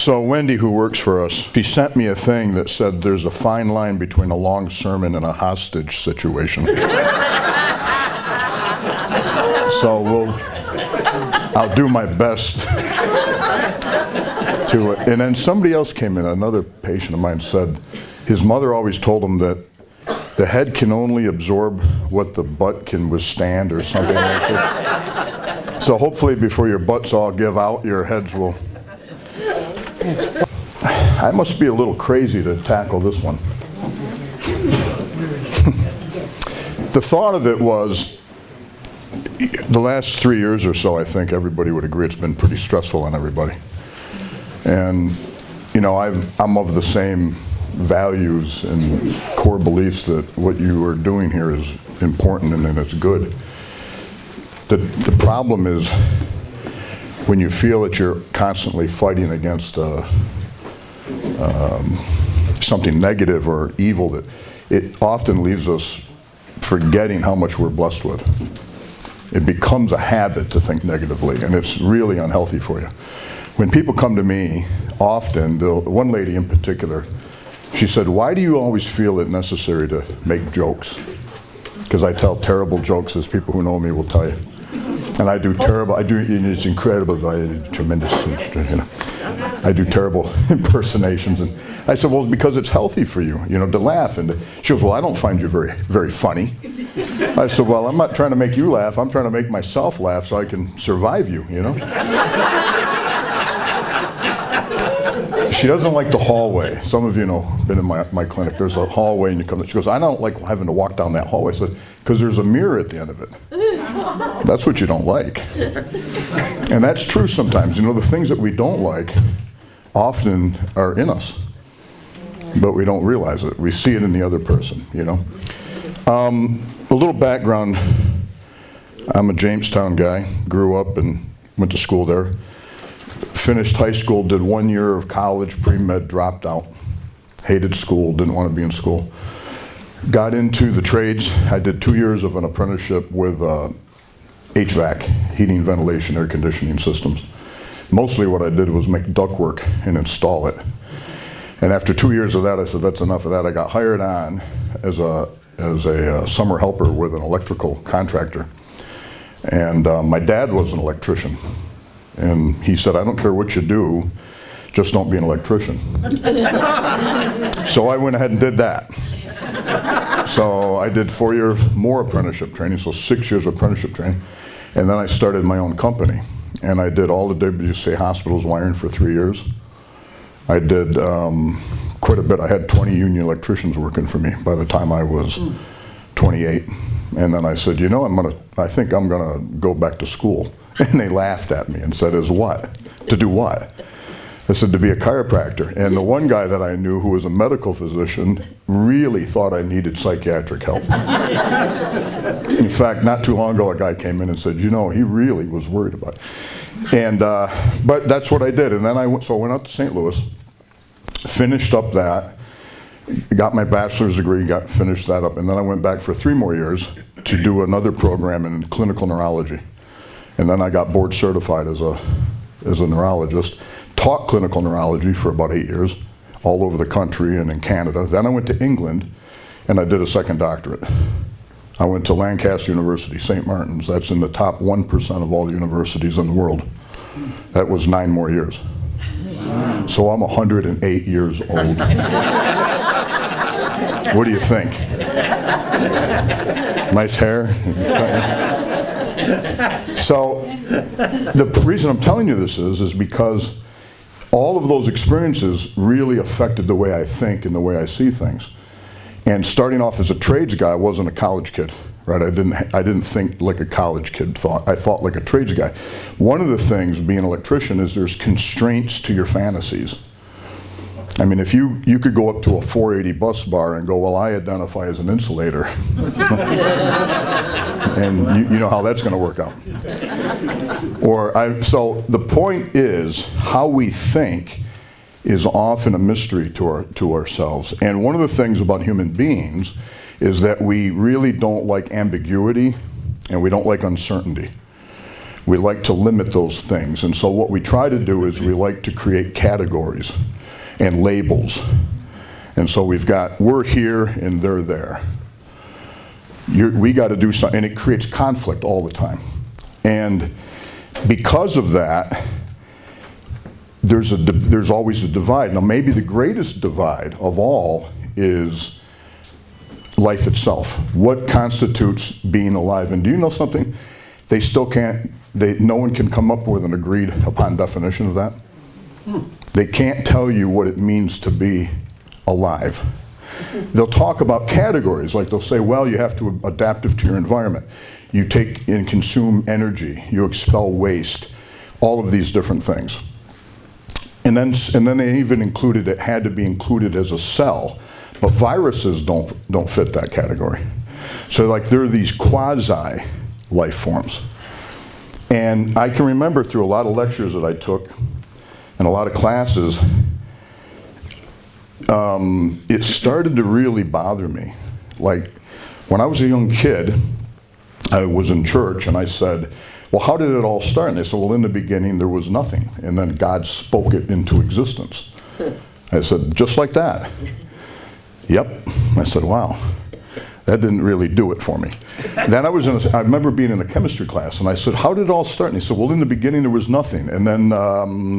So Wendy, who works for us, she sent me a thing that said there's a fine line between a long sermon and a hostage situation. So I'll do my best to, and then somebody else came in, another patient of mine said his mother always told him that the head can only absorb what the butt can withstand or something like that. So hopefully before your butts all give out, your heads will. I must be a little crazy to tackle this one. The thought of it was, the last 3 years or so, I think everybody would agree it's been pretty stressful on everybody. And, you know, I'm of the same values and core beliefs that what you are doing here is important and it's good. The problem is when you feel that you're constantly fighting against something negative or evil, that it often leaves us forgetting how much we're blessed with. It becomes a habit to think negatively, and it's really unhealthy for you. When people come to me, often, one lady in particular, she said, "Why do you always feel it necessary to make jokes?" Because I tell terrible jokes, as people who know me will tell you. And I do terrible, it's incredible, tremendous, you know. I do terrible impersonations. And I said, well, because it's healthy for you, you know, to laugh. And she goes, well, I don't find you very, very funny. I said, well, I'm not trying to make you laugh. I'm trying to make myself laugh so I can survive you, you know. She doesn't like the hallway. Some of you know, been in my clinic. There's a hallway and you come, she goes, I don't like having to walk down that hallway. I said, because there's a mirror at the end of it. That's what you don't like. And that's true sometimes. You know, the things that we don't like often are in us, but we don't realize it. We see it in the other person, you know. A little background. I'm a Jamestown guy. Grew up and went to school there. Finished high school, did 1 year of college, pre-med, dropped out. Hated school, didn't want to be in school. Got into the trades. I did 2 years of an apprenticeship with HVAC, heating, ventilation, air conditioning systems. Mostly what I did was make ductwork and install it. And after 2 years of that, I said, that's enough of that. I got hired on as a summer helper with an electrical contractor. And my dad was an electrician. And he said, I don't care what you do, just don't be an electrician. So I went ahead and did that. So I did 4 years more apprenticeship training, so 6 years of apprenticeship training. And then I started my own company. And I did all the WCA hospitals wiring for 3 years. I did quite a bit. I had 20 union electricians working for me by the time I was 28. And then I said, you know, I think I'm gonna go back to school. And they laughed at me and said, as what? To do what? I said, to be a chiropractor. And the one guy that I knew who was a medical physician really thought I needed psychiatric help. In fact, not too long ago, a guy came in and said, you know, he really was worried about it. And, but that's what I did. And then I went out to St. Louis, finished up that, got my bachelor's degree, finished that up, and then I went back for 3 more years to do another program in clinical neurology. And then I got board certified as a neurologist, taught clinical neurology for about 8 years, all over the country and in Canada. Then I went to England and I did a second doctorate. I went to Lancaster University, St. Martin's. That's in the top 1% of all the universities in the world. That was 9 more years. So I'm 108 years old. What do you think? Nice hair? So the reason I'm telling you this is because all of those experiences really affected the way I think and the way I see things. And starting off as a trades guy, I wasn't a college kid, right? I didn't think like a college kid thought. I thought like a trades guy. One of the things being an electrician is there's constraints to your fantasies. I mean, if you could go up to a 480 bus bar and go, well, I identify as an insulator. And you know how that's going to work out. So the point is, how we think is often a mystery to ourselves. And one of the things about human beings is that we really don't like ambiguity and we don't like uncertainty. We like to limit those things. And so what we try to do is we like to create categories and labels. And so we've got, we're here and they're there. We got to do something, and it creates conflict all the time. And because of that, there's always a divide. Now maybe the greatest divide of all is life itself. What constitutes being alive? And do you know something? They still can't, no one can come up with an agreed upon definition of that. They can't tell you what it means to be alive. They'll talk about categories, like they'll say, well, you have to adaptive to your environment. You take and consume energy, you expel waste, all of these different things. And then they even included, it had to be included as a cell, but viruses don't fit that category. So like there are these quasi life forms. And I can remember through a lot of lectures that I took and a lot of classes, it started to really bother me. Like when I was a young kid, I was in church and I said, well, how did it all start? And they said, well, in the beginning there was nothing, and then God spoke it into existence. I said, just like that? Yep. I said, wow, that didn't really do it for me. Then I remember being in a chemistry class, and I said, how did it all start? And he said, well, in the beginning there was nothing, and then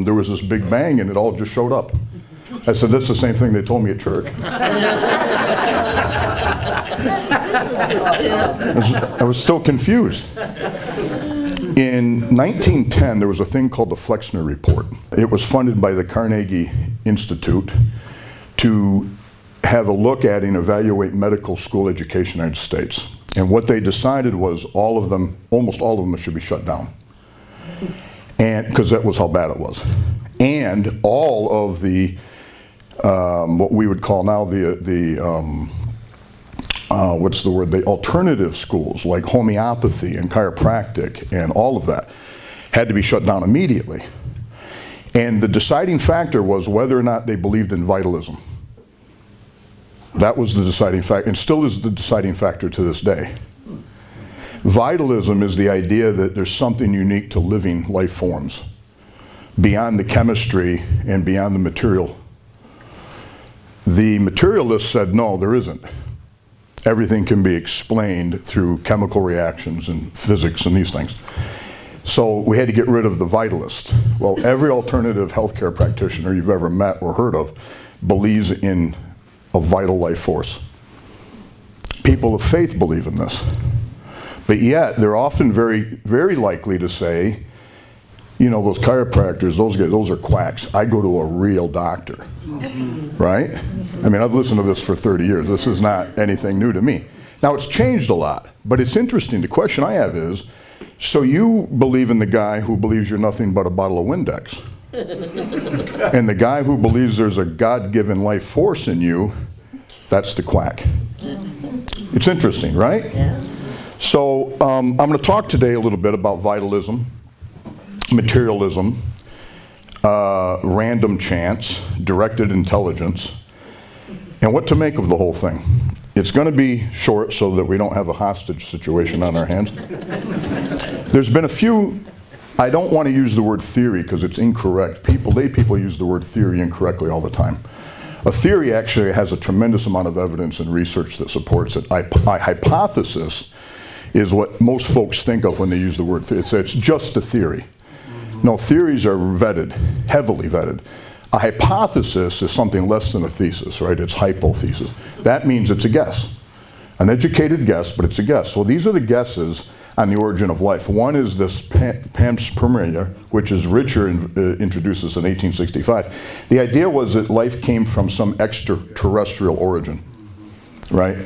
there was this big bang, and it all just showed up. I said, that's the same thing they told me at church. I was still confused. In 1910, there was a thing called the Flexner Report. It was funded by the Carnegie Institute to have a look at and evaluate medical school education in the United States. And what they decided was all of them, almost all of them, should be shut down. And because that was how bad it was. And all of the, what we would call now the alternative schools, like homeopathy and chiropractic and all of that, had to be shut down immediately. And the deciding factor was whether or not they believed in vitalism. That was the deciding factor, and still is the deciding factor to this day. Vitalism is the idea that there's something unique to living life forms, beyond the chemistry and beyond the material. The materialists said, no, there isn't. Everything can be explained through chemical reactions and physics and these things. So we had to get rid of the vitalist. Well, every alternative healthcare practitioner you've ever met or heard of believes in a vital life force. People of faith believe in this. But yet, they're often very, very likely to say, you know, those chiropractors, those guys, those are quacks. I go to a real doctor, right? I mean, I've listened to this for 30 years. This is not anything new to me. Now, it's changed a lot, but it's interesting. The question I have is, so you believe in the guy who believes you're nothing but a bottle of Windex. And the guy who believes there's a God-given life force in you, that's the quack. It's interesting, right? Yeah. So I'm going to talk today a little bit about vitalism, materialism, random chance, directed intelligence, and what to make of the whole thing. It's going to be short so that we don't have a hostage situation on our hands. There's been a few, I don't want to use the word theory because it's incorrect. Lay people use the word theory incorrectly all the time. A theory actually has a tremendous amount of evidence and research that supports it. A hypothesis is what most folks think of when they use the word theory. It's just a theory. No, theories are vetted, heavily vetted. A hypothesis is something less than a thesis, right? It's hypothesis. That means it's a guess. An educated guess, but it's a guess. So these are the guesses on the origin of life. One is this panspermia, which is Richer introduced this in 1865. The idea was that life came from some extraterrestrial origin, right?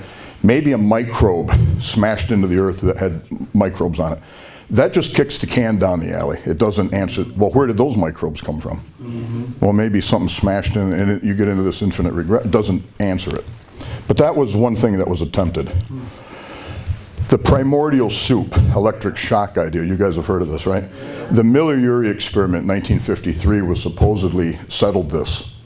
Maybe a microbe smashed into the earth that had microbes on it. That just kicks the can down the alley. It doesn't answer, well, where did those microbes come from? Well, maybe something smashed in and you get into this infinite regret. It doesn't answer it. But that was one thing that was attempted. The primordial soup, electric shock idea, you guys have heard of this, right? The Miller-Urey experiment in 1953 was supposedly settled this,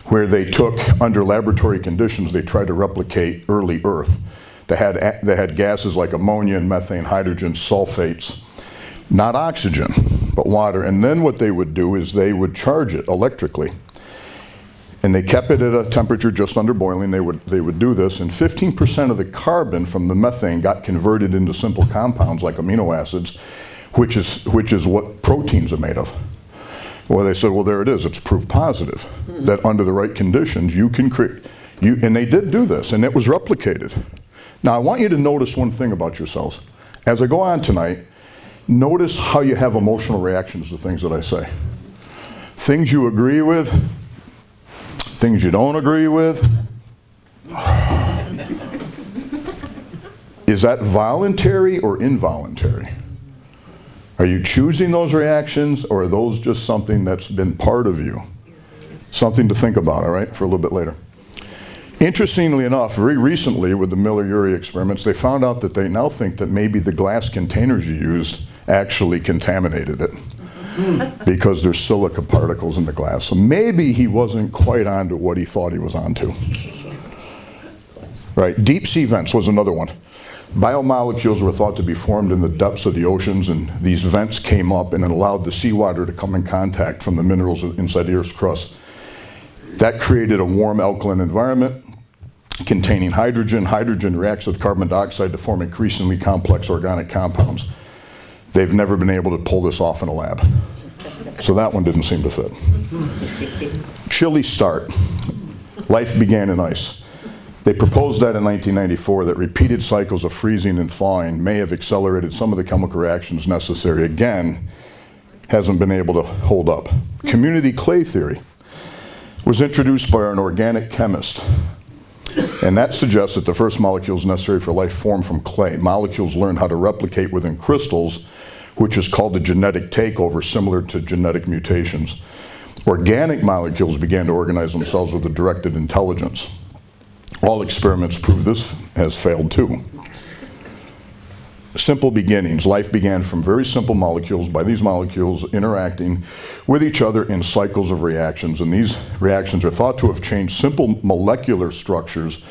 where they took, under laboratory conditions, they tried to replicate early Earth. They had gases like ammonia and methane, hydrogen, sulfates, Not oxygen, but water. And then what they would do is they would charge it electrically. And they kept it at a temperature just under boiling. They would do this, and 15% of the carbon from the methane got converted into simple compounds like amino acids, which is what proteins are made of. Well, they said, well, there it is. It's proof positive that under the right conditions you can create. And they did do this, and it was replicated. Now, I want you to notice one thing about yourselves. As I go on tonight, notice how you have emotional reactions to things that I say. Things you agree with, things you don't agree with. Is that voluntary or involuntary? Are you choosing those reactions, or are those just something that's been part of you? Something to think about, all right, for a little bit later. Interestingly enough, very recently with the Miller-Urey experiments, they found out that they now think that maybe the glass containers you used actually contaminated it because there's silica particles in the glass. So maybe he wasn't quite onto what he thought he was onto. Right, deep sea vents was another one. Biomolecules were thought to be formed in the depths of the oceans, and these vents came up and it allowed the seawater to come in contact from the minerals inside the Earth's crust. That created a warm alkaline environment containing hydrogen. Hydrogen reacts with carbon dioxide to form increasingly complex organic compounds. They've never been able to pull this off in a lab. So that one didn't seem to fit. Chilly start. Life began in ice. They proposed that in 1994, that repeated cycles of freezing and thawing may have accelerated some of the chemical reactions necessary. Again, hasn't been able to hold up. Community clay theory was introduced by an organic chemist. And that suggests that the first molecules necessary for life formed from clay. Molecules learned how to replicate within crystals, which is called a genetic takeover, similar to genetic mutations. Organic molecules began to organize themselves with a directed intelligence. All experiments prove this has failed too. Simple beginnings. Life began from very simple molecules, by these molecules interacting with each other in cycles of reactions. And these reactions are thought to have changed simple molecular structures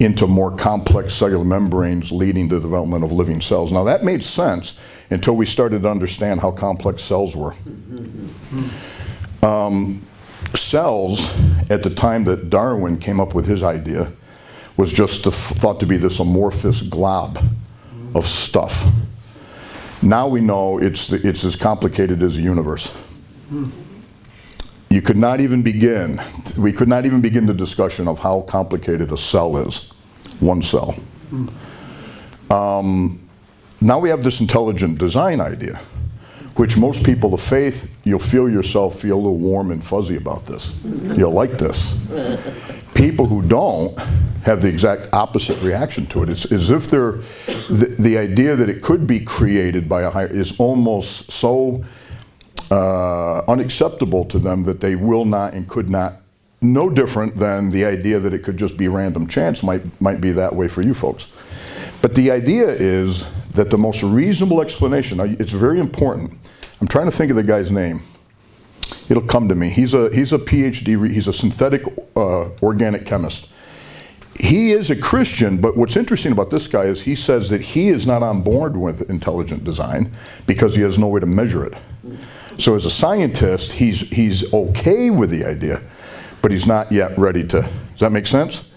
into more complex cellular membranes, leading to the development of living cells. Now that made sense until we started to understand how complex cells were. Cells, at the time that Darwin came up with his idea, was just thought to be this amorphous glob of stuff. Now we know it's as complicated as the universe. We could not even begin the discussion of how complicated a cell is, one cell. Now we have this intelligent design idea, which most people of faith, you'll feel yourself feel a little warm and fuzzy about this. You'll like this. People who don't have the exact opposite reaction to it. It's as if the idea that it could be created by a higher is almost so unacceptable to them that they will not and could not. No different than the idea that it could just be random chance might be that way for you folks. But the idea is that the most reasonable explanation, now it's very important. I'm trying to think of the guy's name. It'll come to me. He's a PhD, he's a synthetic organic chemist. He is a Christian, but what's interesting about this guy is he says that he is not on board with intelligent design because he has no way to measure it. So as a scientist, he's okay with the idea, but he's not yet ready to. Does that make sense?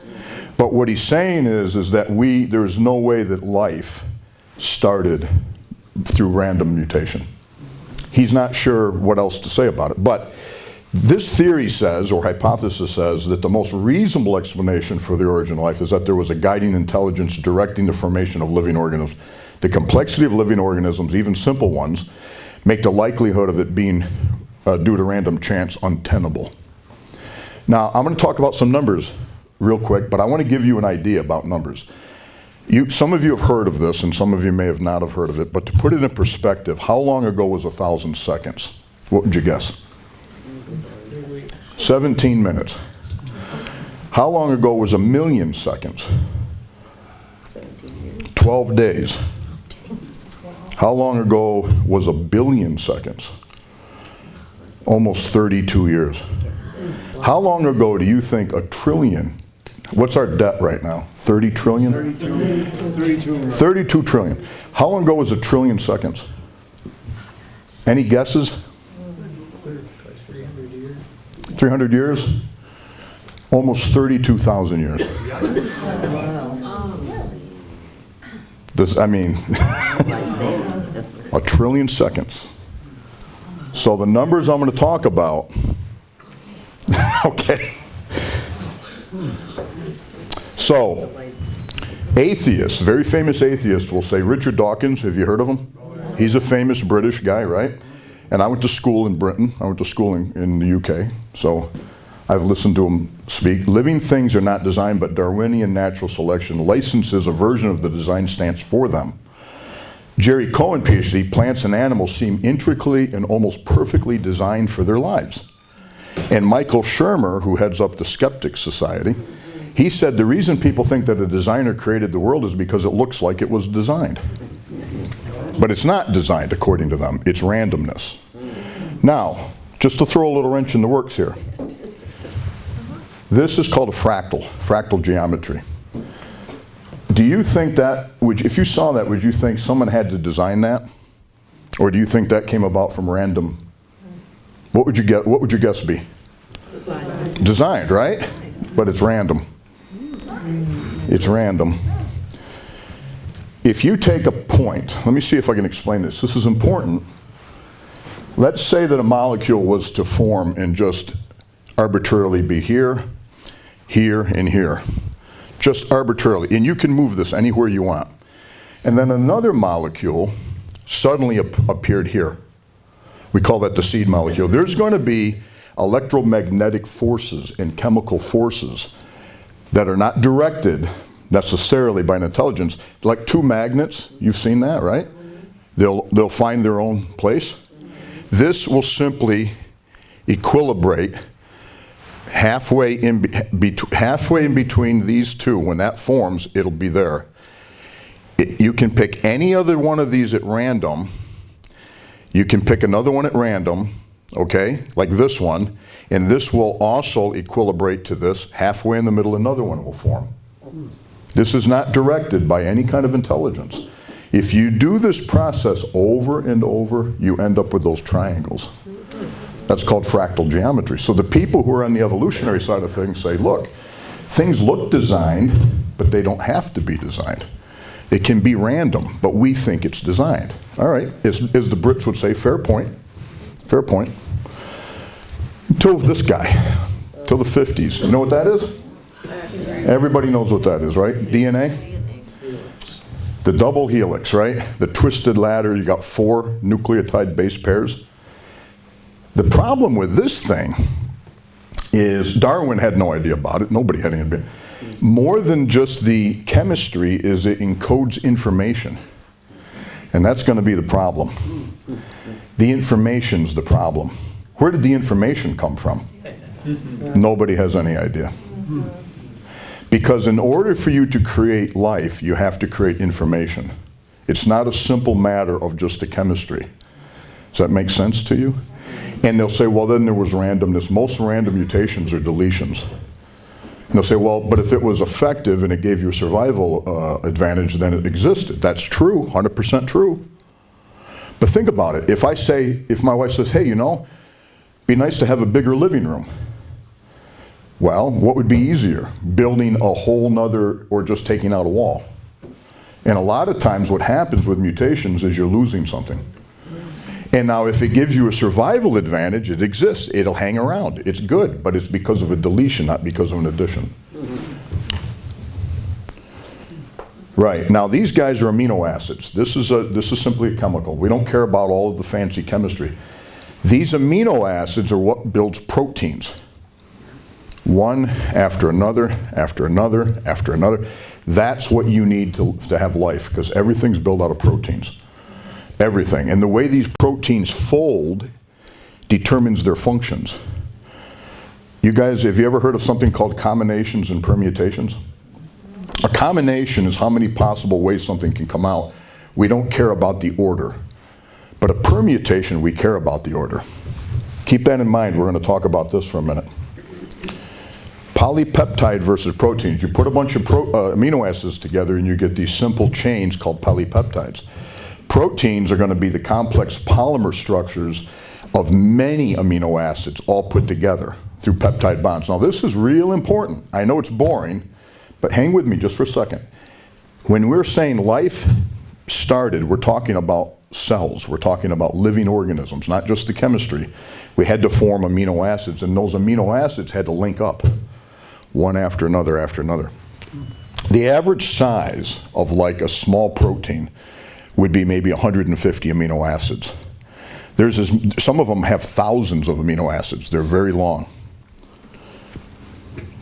But what he's saying is that there is no way that life started through random mutation. He's not sure what else to say about it. But this theory says, or hypothesis says, that the most reasonable explanation for the origin of life is that there was a guiding intelligence directing the formation of living organisms. The complexity of living organisms, even simple ones, make the likelihood of it being due to random chance untenable. Now, I'm going to talk about some numbers real quick, but I want to give you an idea about numbers. Some of you have heard of this, and some of you may have not have heard of it, but to put it in perspective, how long ago was 1,000 seconds? What would you guess? 17 minutes. How long ago was 1,000,000 seconds? 12 days. How long ago was 1,000,000,000 seconds? Almost 32 years. How long ago do you think a trillion, what's our debt right now? 30 trillion? 32. 32 trillion. How long ago was 1,000,000,000 seconds? Any guesses? 300 years? Almost 32,000 years. This, I mean, a trillion seconds. So the numbers I'm going to talk about, okay. So, atheists, very famous atheists will say, Richard Dawkins, have you heard of him? He's a famous British guy, right? And I went to school in Britain. I went to school in the UK. So I've listened to him speak. Living things are not designed, but Darwinian natural selection licenses a version of the design stance for them. Jerry Cohen, PhD, plants and animals seem intricately and almost perfectly designed for their lives. And Michael Shermer, who heads up the Skeptics Society, he said the reason people think that a designer created the world is because it looks like it was designed. But it's not designed according to them. It's randomness. Now, just to throw a little wrench in the works here. This is called a fractal geometry. Do you think that, if you saw that, would you think someone had to design that? Or do you think that came about from random? What would your guess be? Designed, right? But it's random. It's random. If you take a point, let me see if I can explain this. This is important. Let's say that a molecule was to form and just arbitrarily be here, here, and here. Just arbitrarily. And you can move this anywhere you want. And then another molecule suddenly appeared here. We call that the seed molecule. There's going to be electromagnetic forces and chemical forces that are not directed necessarily by an intelligence. Like two magnets, you've seen that, right? They'll find their own place. This will simply equilibrate halfway in between these two. When that forms, it'll be there. You can pick any other one of these at random. You can pick another one at random, okay, like this one, and this will also equilibrate to this. Halfway in the middle, another one will form. This is not directed by any kind of intelligence. If you do this process over and over, you end up with those triangles. That's called fractal geometry. So the people who are on the evolutionary side of things say, look, things look designed, but they don't have to be designed. It can be random, but we think it's designed. All right, as the Brits would say, fair point. Fair point. Until this guy, till the 50s. You know what that is? Everybody knows what that is, right? DNA? The double helix, right? The twisted ladder, you got 4 nucleotide base pairs. The problem with this thing is Darwin had no idea about it. Nobody had any idea. More than just the chemistry is it encodes information. And that's going to be the problem. The information's the problem. Where did the information come from? Nobody has any idea. Because in order for you to create life, you have to create information. It's not a simple matter of just the chemistry. Does that make sense to you? And they'll say, well, then there was randomness. Most random mutations are deletions. And they'll say, well, but if it was effective and it gave you a survival advantage, then it existed. That's true, 100% true. But think about it. If my wife says, hey, you know, be nice to have a bigger living room. Well, what would be easier? Building a whole nother, or just taking out a wall? And a lot of times what happens with mutations is you're losing something. And now if it gives you a survival advantage, it exists. It'll hang around. It's good, but it's because of a deletion, not because of an addition. Right, now these guys are amino acids. This is simply a chemical. We don't care about all of the fancy chemistry. These amino acids are what builds proteins. One after another, after another, after another. That's what you need to have life, because everything's built out of proteins. Everything. And the way these proteins fold determines their functions. You guys, have you ever heard of something called combinations and permutations? A combination is how many possible ways something can come out. We don't care about the order. But a permutation, we care about the order. Keep that in mind. We're going to talk about this for a minute. Polypeptide versus proteins. You put a bunch of amino acids together and you get these simple chains called polypeptides. proteins are going to be the complex polymer structures of many amino acids all put together through peptide bonds. Now this is real important. I know it's boring, but hang with me just for a second. When we're saying life started, we're talking about cells. We're talking about living organisms, not just the chemistry. We had to form amino acids, and those amino acids had to link up one after another after another. The average size of like a small protein would be maybe 150 amino acids. Some of them have thousands of amino acids. They're very long.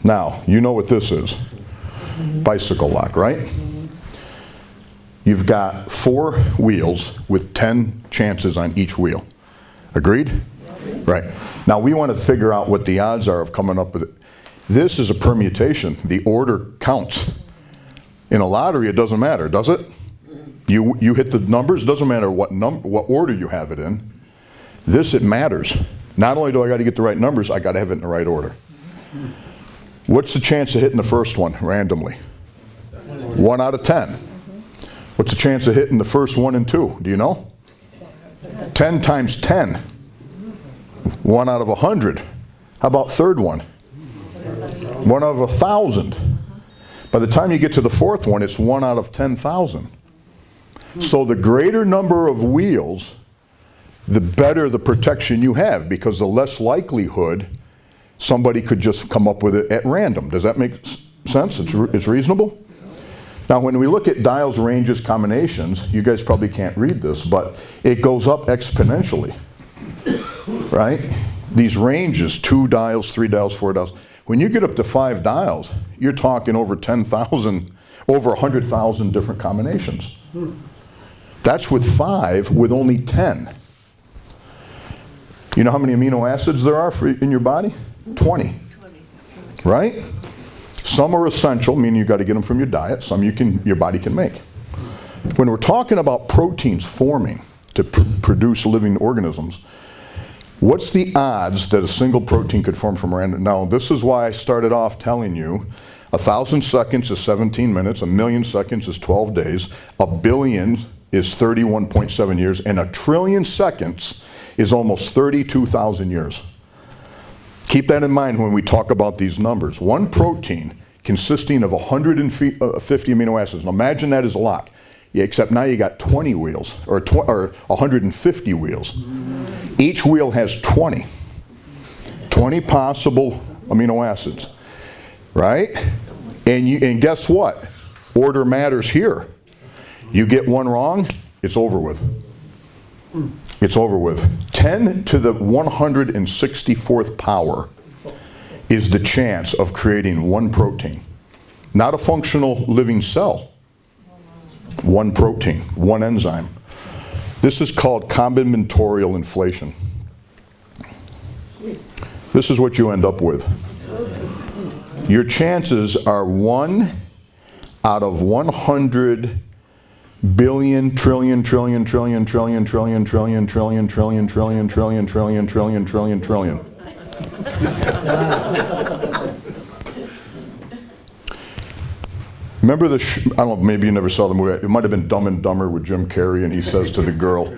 Now, you know what this is. Bicycle lock, right? You've got 4 wheels with 10 chances on each wheel. Agreed? Right. Now we want to figure out what the odds are of coming up with it. This is a permutation. The order counts. In a lottery, it doesn't matter, does it? You hit the numbers, it doesn't matter what order you have it in. This, it matters. Not only do I got to get the right numbers, I got to have it in the right order. What's the chance of hitting the first one randomly? 1 out of 10. What's the chance of hitting the first 1 and 2? Do you know? 10 times 10. 1 out of 100. How about third one? 1 out of 1,000. By the time you get to the fourth one, it's 1 out of 10,000. So the greater number of wheels, the better the protection you have, because the less likelihood somebody could just come up with it at random. Does that make sense? It's reasonable? Now when we look at dials, ranges, combinations, you guys probably can't read this, but it goes up exponentially, right? These ranges, 2 dials, 3 dials, 4 dials. When you get up to 5 dials, you're talking over 10,000, over 100,000 different combinations. That's with 5, with only 10. You know how many amino acids there are in your body? 20. Right? Some are essential, meaning you've got to get them from your diet. Some your body can make. When we're talking about proteins forming to produce living organisms, what's the odds that a single protein could form from random? Now, this is why I started off telling you 1,000 seconds is 17 minutes, 1,000,000 seconds is 12 days, 1,000,000,000 is 31.7 years, and 1,000,000,000,000 seconds is almost 32,000 years. Keep that in mind when we talk about these numbers. One protein consisting of 150 amino acids. Now imagine that as a lock. Yeah, except now you got 20 wheels, or 150 wheels. Each wheel has 20 possible amino acids, right? And guess what? Order matters here. You get one wrong, it's over with. It's over with. 10 to the 164th power is the chance of creating one protein. Not a functional living cell. One protein, one enzyme. This is called combinatorial inflation. This is what you end up with. Your chances are 1 out of 100 billion, trillion, trillion, trillion, trillion, trillion, trillion, trillion, trillion, trillion, trillion, trillion, trillion, trillion, trillion. Remember I don't know, maybe you never saw the movie. It might have been Dumb and Dumber with Jim Carrey, and he says to the girl,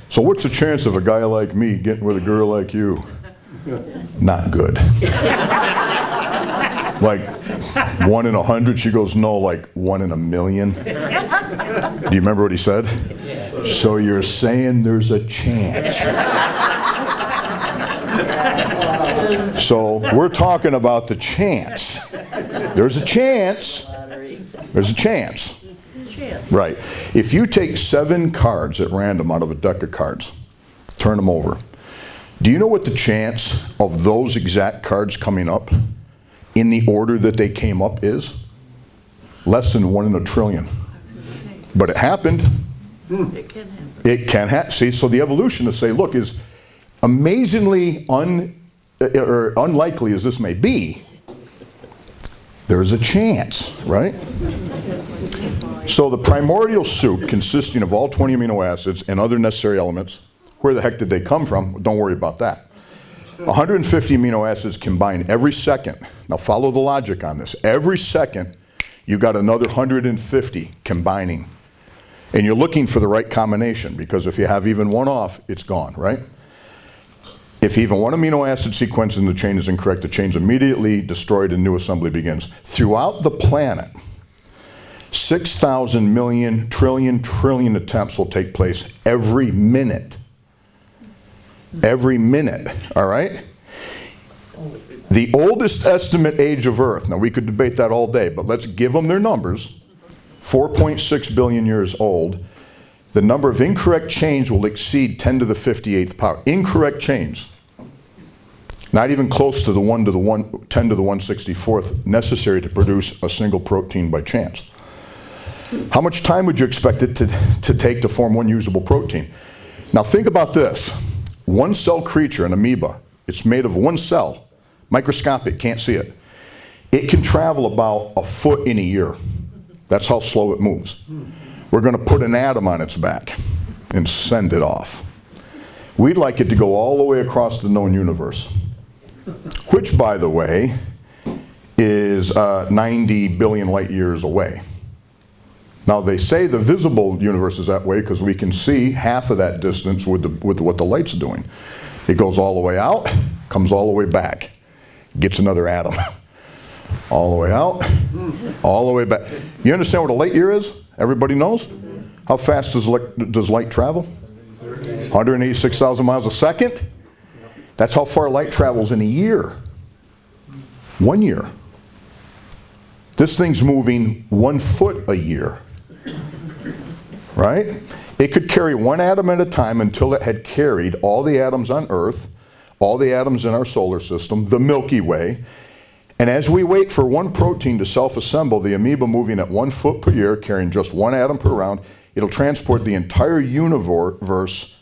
"So what's the chance of a guy like me getting with a girl like you?" Not good. Like 1 in 100? She goes, "No, like 1 in a million." Do you remember what he said? So you're saying there's a chance. So we're talking about the chance. There's a chance. There's a chance. Right. If you take 7 cards at random out of a deck of cards, turn them over, do you know what the chance of those exact cards coming up in the order that they came up is? Less than 1 in a trillion. But it happened. It can happen. It can happen. See, so the evolutionists say, look, as amazingly unlikely as this may be, there's a chance, right? So the primordial soup, consisting of all 20 amino acids and other necessary elements, where the heck did they come from? Don't worry about that. 150 amino acids combine every second. Now follow the logic on this. Every second, you got another 150 combining. And you're looking for the right combination, because if you have even one off, it's gone, right? If even one amino acid sequence in the chain is incorrect, the chain's immediately destroyed and new assembly begins. Throughout the planet, 6,000 million trillion attempts will take place every minute. Every minute, all right? The oldest estimate age of Earth, now we could debate that all day, but let's give them their numbers, 4.6 billion years old. The number of incorrect chains will exceed 10 to the 58th power. Incorrect chains. Not even close to the 10 to the 164th necessary to produce a single protein by chance. How much time would you expect it to take to form one usable protein? Now think about this. One cell creature, an amoeba, it's made of one cell. Microscopic, can't see it. It can travel about a foot in a year. That's how slow it moves. We're going to put an atom on its back and send it off. We'd like it to go all the way across the known universe, which, by the way, is 90 billion light years away. Now, they say the visible universe is that way because we can see half of that distance with what the light's doing. It goes all the way out, comes all the way back, gets another atom. All the way out, all the way back. You understand what a light year is? Everybody knows? How fast does light travel? 186,000 miles a second? That's how far light travels in a year. 1 year. This thing's moving 1 foot a year. Right? It could carry one atom at a time until it had carried all the atoms on Earth, all the atoms in our solar system, the Milky Way. And as we wait for one protein to self-assemble, the amoeba moving at 1 foot per year, carrying just one atom per round, it'll transport the entire universe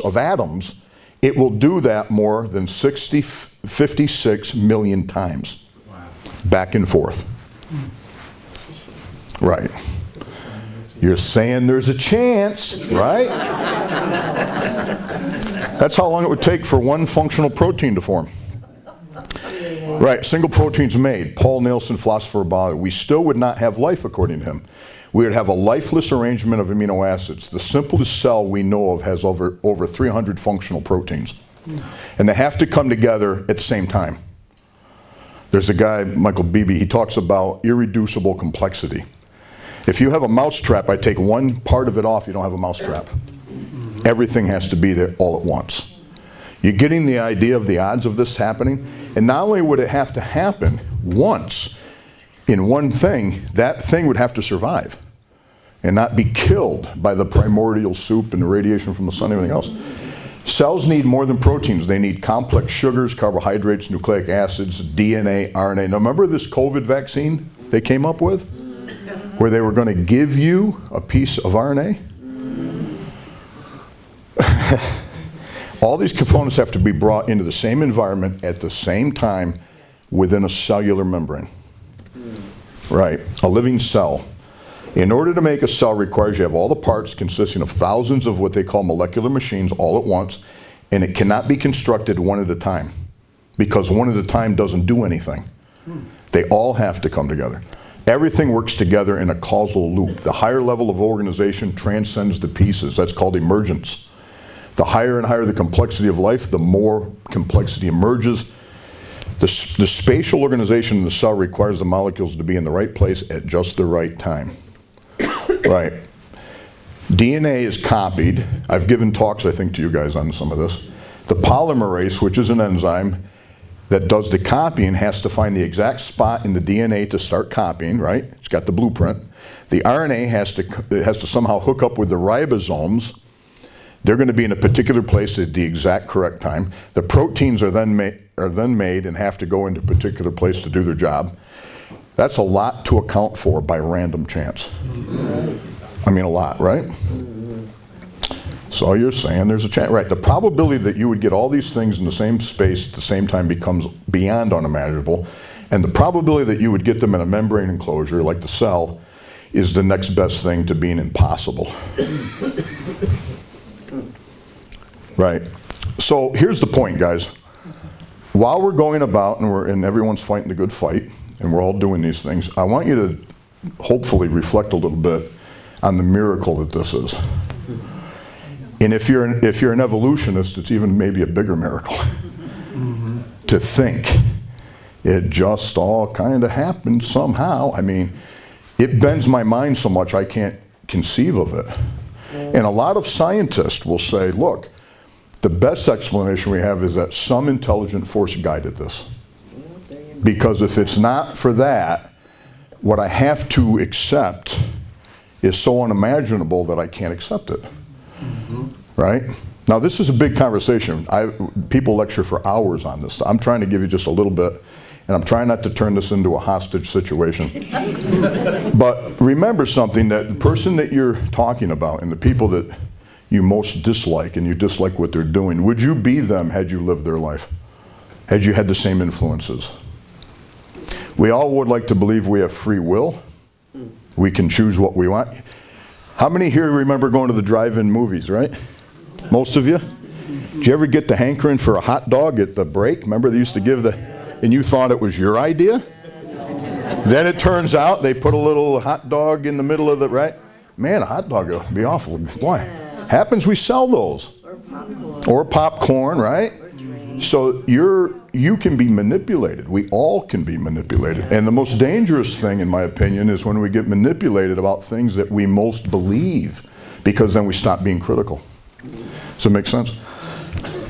of atoms. It will do that more than 56 million times. Wow. Back and forth. Right. You're saying there's a chance, right? That's how long it would take for one functional protein to form. Right, single proteins made. Paul Nielsen, philosopher of biology. We still would not have life, according to him. We would have a lifeless arrangement of amino acids. The simplest cell we know of has over 300 functional proteins. And they have to come together at the same time. There's a guy, Michael Beebe, he talks about irreducible complexity. If you have a mousetrap, I take one part of it off, you don't have a mousetrap. Everything has to be there all at once. You're getting the idea of the odds of this happening? And not only would it have to happen once in one thing, that thing would have to survive and not be killed by the primordial soup and the radiation from the sun and everything else. Cells need more than proteins. They need complex sugars, carbohydrates, nucleic acids, DNA, RNA. Now remember this COVID vaccine they came up with? Where they were going to give you a piece of RNA? All these components have to be brought into the same environment at the same time within a cellular membrane. Right, a living cell. In order to make a cell requires you have all the parts consisting of thousands of what they call molecular machines all at once, and it cannot be constructed one at a time because one at a time doesn't do anything. They all have to come together. Everything works together in a causal loop. The higher level of organization transcends the pieces. That's called emergence. The higher and higher the complexity of life, the more complexity emerges. The spatial organization in the cell requires the molecules to be in the right place at just the right time. Right. DNA is copied. I've given talks, I think, to you guys on some of this. The polymerase, which is an enzyme that does the copying, has to find the exact spot in the DNA to start copying, right? It's got the blueprint. The RNA has to somehow hook up with the ribosomes. They're going to be in a particular place at the exact correct time. The proteins are then made and have to go into a particular place to do their job. That's a lot to account for by random chance. I mean, a lot, right? So you're saying there's a chance, right? The probability that you would get all these things in the same space at the same time becomes beyond unimaginable. And the probability that you would get them in a membrane enclosure, like the cell, is the next best thing to being impossible. Right. So here's the point, guys. While we're going about and everyone's fighting the good fight, and we're all doing these things, I want you to hopefully reflect a little bit on the miracle that this is. And if you're an evolutionist, it's even maybe a bigger miracle to think it just all kind of happened somehow. I mean, it bends my mind so much I can't conceive of it. And a lot of scientists will say, look, the best explanation we have is that some intelligent force guided this. Because if it's not for that, what I have to accept is so unimaginable that I can't accept it. Right? Now, this is a big conversation. People lecture for hours on this. I'm trying to give you just a little bit, and I'm trying not to turn this into a hostage situation. But remember something, that the person that you're talking about and the people that you most dislike, and you dislike what they're doing, would you be them had you lived their life? Had you had the same influences? We all would like to believe we have free will. We can choose what we want. How many here remember going to the drive-in movies, right? Most of you? Did you ever get the hankering for a hot dog at the break? Remember they used to give and you thought it was your idea? Then it turns out they put a little hot dog in the middle of the, right? Man, a hot dog would be awful. Why? Happens we sell those. Or popcorn, right? So you can be manipulated. We all can be manipulated. And the most dangerous thing, in my opinion, is when we get manipulated about things that we most believe, because then we stop being critical. Does it make sense?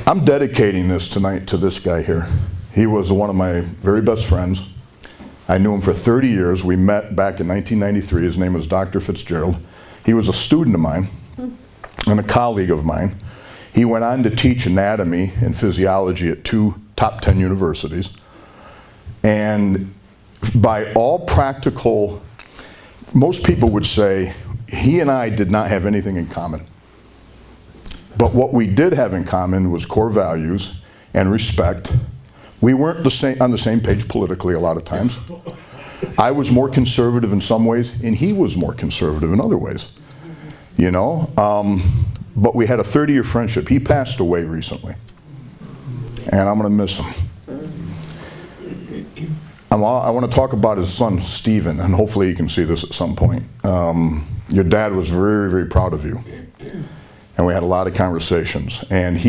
I'm dedicating this tonight to this guy here. He was one of my very best friends. I knew him for 30 years. We met back in 1993. His name was Dr. Fitzgerald. He was a student of mine and a colleague of mine. He went on to teach anatomy and physiology at 2 top 10 universities. And by all practical, most people would say he and I did not have anything in common. But what we did have in common was core values and respect. We weren't on the same page politically a lot of times. I was more conservative in some ways, and he was more conservative in other ways. You know? But we had a 30-year friendship. He passed away recently, and I'm going to miss him. I want to talk about his son, Stephen, and hopefully you can see this at some point. Your dad was very, very proud of you, and we had a lot of conversations. And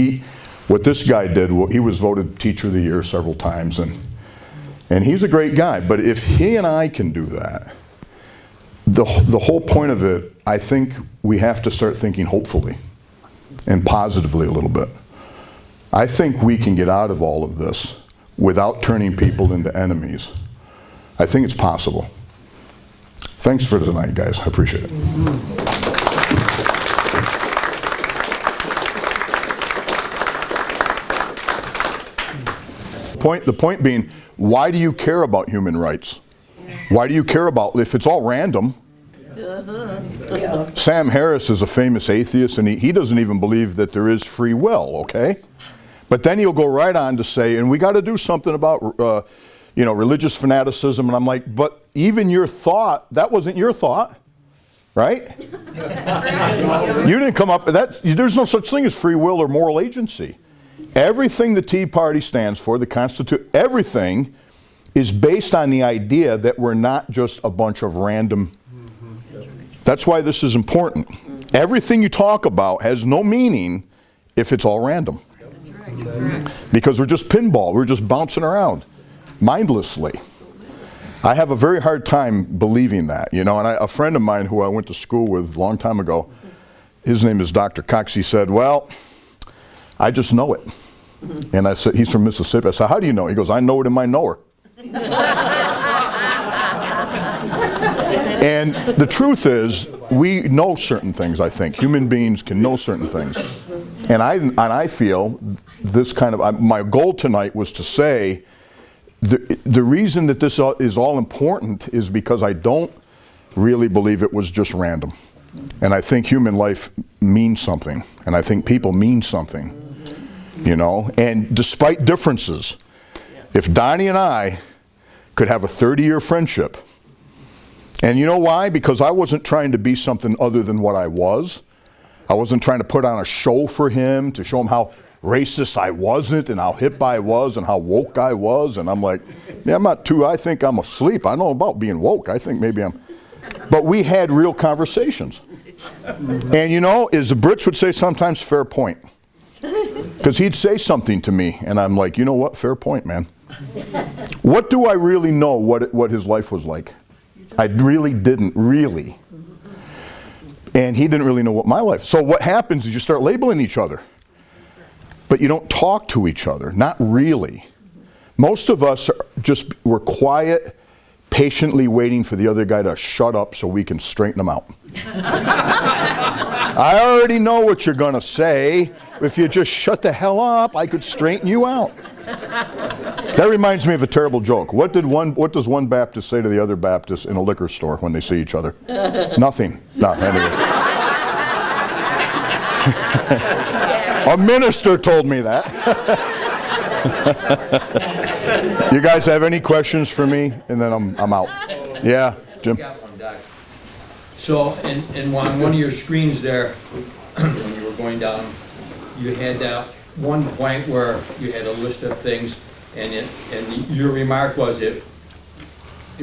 what this guy did, he was voted Teacher of the Year several times, and he's a great guy. But if he and I can do that, the whole point of it, I think we have to start thinking hopefully and positively a little bit. I think we can get out of all of this without turning people into enemies. I think it's possible. Thanks for tonight, guys. I appreciate it. The point being, why do you care about human rights? Why do you care about, if it's all random? Sam Harris is a famous atheist, and he doesn't even believe that there is free will, okay? But then he'll go right on to say, and we got to do something about religious fanaticism. And I'm like, but even your thought, that wasn't your thought, right? You didn't come up with that. There's no such thing as free will or moral agency. Everything the Tea Party stands for, the Constitution, everything is based on the idea that we're not just a bunch of random. That's why this is important. Everything you talk about has no meaning if it's all random. Because we're just pinball, we're just bouncing around mindlessly. I have a very hard time believing that, and a friend of mine who I went to school with a long time ago, his name is Dr. Cox, he said, well, I just know it. And I said, he's from Mississippi. I said, how do you know? He goes, I know it in my knower. And the truth is, we know certain things, I think. Human beings can know certain things. And I feel this kind of, my goal tonight was to say, the reason that this is all important is because I don't really believe it was just random. And I think human life means something. And I think people mean something. And despite differences, if Donnie and I could have a 30-year friendship, and you know why? Because I wasn't trying to be something other than what I was. I wasn't trying to put on a show for him to show him how racist I wasn't and how hip I was and how woke I was. And I'm like, yeah, I think I'm asleep. I know about being woke. I think maybe but we had real conversations. And you know, as the Brits would say sometimes, fair point. Because he'd say something to me, and I'm like, you know what, fair point, man. What do I really know what his life was like? I really didn't, really. And he didn't really know what my life. So what happens is you start labeling each other. But you don't talk to each other, not really. Most of us we're quiet, patiently waiting for the other guy to shut up so we can straighten them out. I already know what you're going to say. If you just shut the hell up, I could straighten you out. That reminds me of a terrible joke. What does one Baptist say to the other Baptist in a liquor store when they see each other? Nothing. No, anyways. A minister told me that. You guys have any questions for me? And then I'm out. Yeah, Jim? I got one, Doc. So, on one of your screens there, when you were going down, you had that one point where you had a list of things, and your remark was it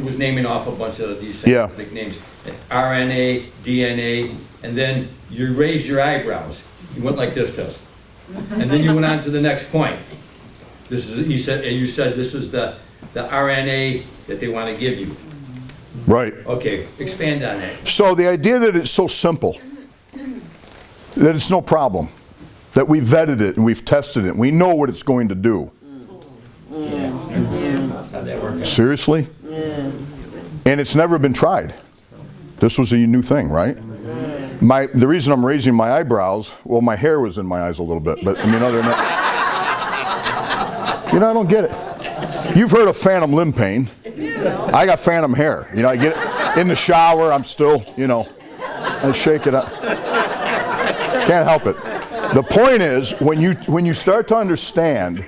was naming off a bunch of these scientific names, RNA, DNA, and then you raised your eyebrows. You went like this to us, and then you went on to the next point. You said this is the RNA that they want to give you. Right. Okay, expand on that. So the idea that it's so simple, that it's no problem, that we vetted it and we've tested it, and we know what it's going to do. Seriously? And it's never been tried. This was a new thing, right? The reason I'm raising my eyebrows, well, my hair was in my eyes a little bit, but I mean, other than that, you know, I don't get it. You've heard of phantom limb pain. I got phantom hair. You know, I get it in the shower, I'm still, you know, I shake it up. Can't help it. The point is, when you start to understand,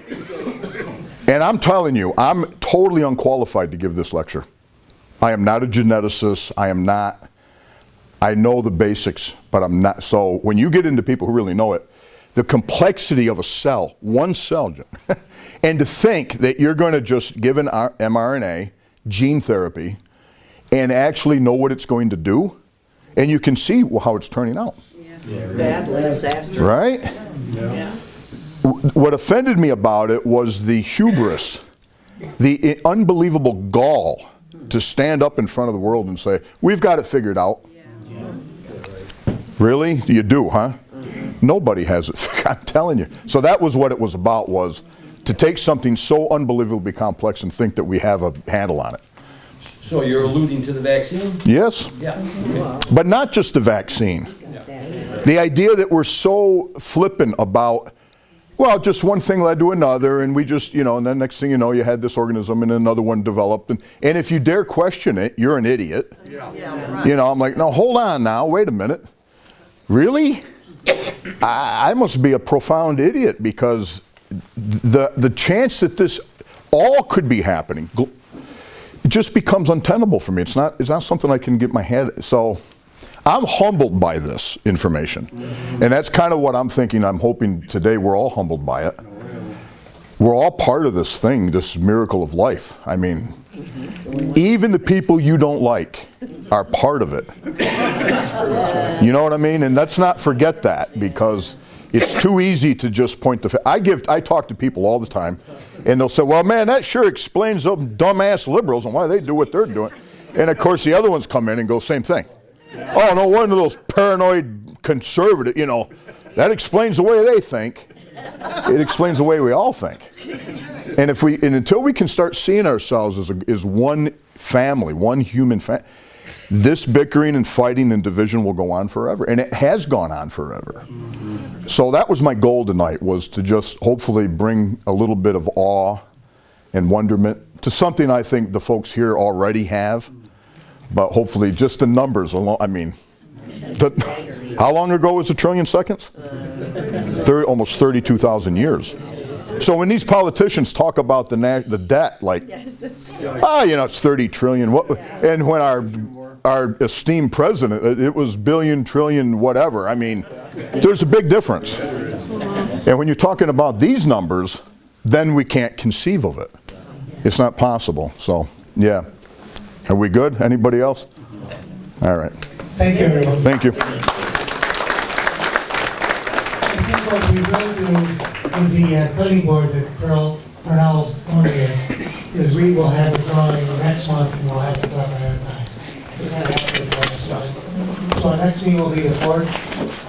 and I'm telling you, I'm totally unqualified to give this lecture. I am not a geneticist. I know the basics, but I'm not. So when you get into people who really know it, the complexity of a cell, one cell, and to think that you're going to just give an mRNA, gene therapy, and actually know what it's going to do, and you can see how it's turning out. Badly disastrous. Right? Yeah. What offended me about it was the hubris, the unbelievable gall to stand up in front of the world and say, we've got it figured out. Yeah. Really? You do, huh? Nobody has it figured out, I'm telling you. So that was what it was about, was to take something so unbelievably complex and think that we have a handle on it. So you're alluding to the vaccine? Yes. Yeah. But not just the vaccine. The idea that we're so flippant about, well, just one thing led to another, and we just, you know, and then next thing you know, you had this organism and another one developed. And if you dare question it, you're an idiot. Yeah, right. You know, I'm like, no, hold on now, wait a minute. Really? I must be a profound idiot, because the chance that this all could be happening, it just becomes untenable for me. It's not something I can get my head. So I'm humbled by this information. And that's kind of what I'm thinking. I'm hoping today we're all humbled by it. We're all part of this thing, this miracle of life. I mean, even the people you don't like are part of it. You know what I mean? And let's not forget that, because it's too easy to just point the I talk to people all the time, and they'll say, well, man, that sure explains those dumbass liberals and why they do what they're doing. And of course the other ones come in and go, same thing. Oh, no, one of those paranoid conservative, you know, that explains the way they think. It explains the way we all think. And until we can start seeing ourselves as one family, one human family, this bickering and fighting and division will go on forever. And it has gone on forever. So that was my goal tonight, was to just hopefully bring a little bit of awe and wonderment to something I think the folks here already have. But hopefully just the numbers alone. I mean, how long ago was a trillion seconds? Almost 32,000 years. So when these politicians talk about the debt, like, you know, it's 30 trillion. And when our esteemed president, it was billion, trillion, whatever. I mean, there's a big difference. And when you're talking about these numbers, then we can't conceive of it. It's not possible. So, yeah. Are we good? Anybody else? All right. Thank you, everyone. Thank you. what we will do with the cutting board that Colonel donated is we will have a drawing next month and we'll have it up ahead of time. So kind of after the So our next meeting will be the 4th.